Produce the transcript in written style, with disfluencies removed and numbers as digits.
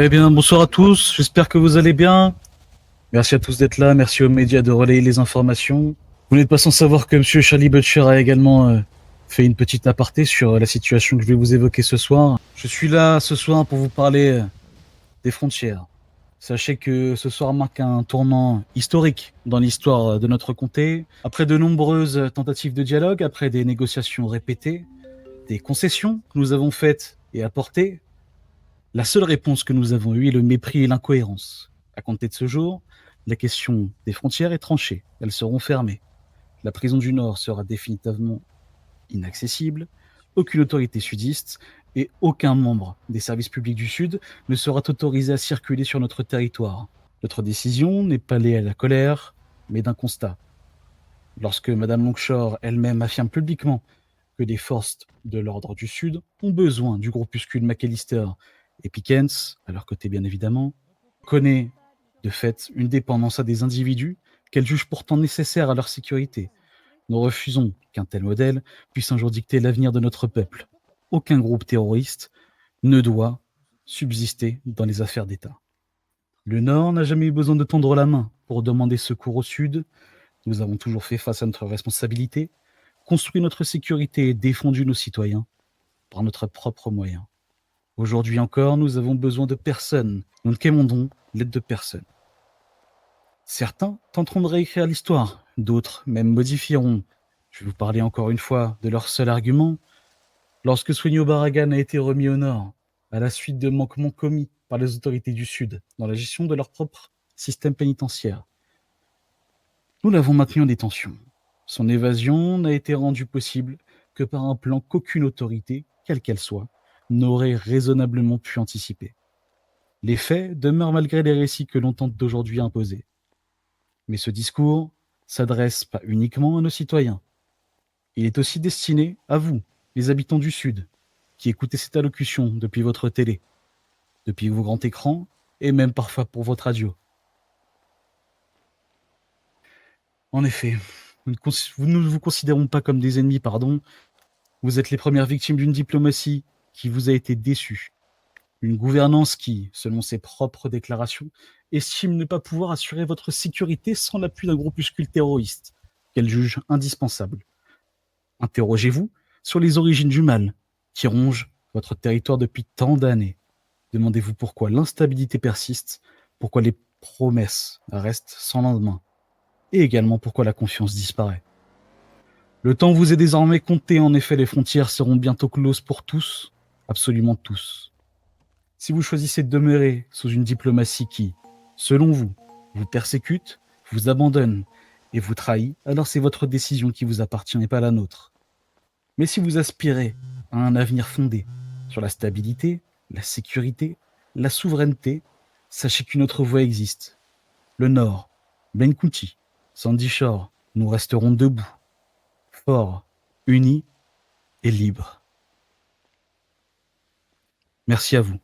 Eh bien, bonsoir à tous, j'espère que vous allez bien. Merci à tous d'être là, merci aux médias de relayer les informations. Vous n'êtes pas sans savoir que Monsieur Charlie Butcher a également fait une petite aparté sur la situation que je vais vous évoquer ce soir. Je suis là ce soir pour vous parler des frontières. Sachez que ce soir marque un tournant historique dans l'histoire de notre comté. Après de nombreuses tentatives de dialogue, après des négociations répétées, des concessions que nous avons faites et apportées, la seule réponse que nous avons eue est le mépris et l'incohérence. À compter de ce jour, la question des frontières est tranchée. Elles seront fermées. La prison du Nord sera définitivement inaccessible. Aucune autorité sudiste et aucun membre des services publics du Sud ne sera autorisé à circuler sur notre territoire. Notre décision n'est pas liée à la colère, mais d'un constat. Lorsque Mme Longshore elle-même affirme publiquement que des forces de l'ordre du Sud ont besoin du groupuscule McAllister et Pickens, à leur côté bien évidemment, connaît de fait une dépendance à des individus qu'elle juge pourtant nécessaires à leur sécurité. Nous refusons qu'un tel modèle puisse un jour dicter l'avenir de notre peuple. Aucun groupe terroriste ne doit subsister dans les affaires d'État. Le Nord n'a jamais eu besoin de tendre la main pour demander secours au Sud. Nous avons toujours fait face à notre responsabilité, construit notre sécurité et défendu nos citoyens par notre propre moyen. Aujourd'hui encore, nous avons besoin de personne. Nous ne quémandons l'aide de personne. Certains tenteront de réécrire l'histoire, d'autres même modifieront. Je vais vous parler encore une fois de leur seul argument. Lorsque Swenio Barragan a été remis au Nord, à la suite de manquements commis par les autorités du Sud dans la gestion de leur propre système pénitentiaire, nous l'avons maintenu en détention. Son évasion n'a été rendue possible que par un plan qu'aucune autorité, quelle qu'elle soit, n'aurait raisonnablement pu anticiper. Les faits demeurent malgré les récits que l'on tente d'aujourd'hui imposer. Mais ce discours s'adresse pas uniquement à nos citoyens. Il est aussi destiné à vous, les habitants du Sud, qui écoutez cette allocution depuis votre télé, depuis vos grands écrans et même parfois pour votre radio. En effet, nous ne vous considérons pas comme des ennemis, pardon. Vous êtes les premières victimes d'une diplomatie qui vous a été déçue. Une gouvernance qui, selon ses propres déclarations, estime ne pas pouvoir assurer votre sécurité sans l'appui d'un groupuscule terroriste, qu'elle juge indispensable. Interrogez-vous sur les origines du mal qui ronge votre territoire depuis tant d'années. Demandez-vous pourquoi l'instabilité persiste, pourquoi les promesses restent sans lendemain, et également pourquoi la confiance disparaît. Le temps vous est désormais compté, en effet, les frontières seront bientôt closes pour tous, absolument tous. Si vous choisissez de demeurer sous une diplomatie qui, selon vous, vous persécute, vous abandonne et vous trahit, alors c'est votre décision qui vous appartient et pas la nôtre. Mais si vous aspirez à un avenir fondé sur la stabilité, la sécurité, la souveraineté, sachez qu'une autre voie existe. Le Nord, Ben Kuti, Sandy Shore, nous resterons debout, forts, unis et libres. Merci à vous.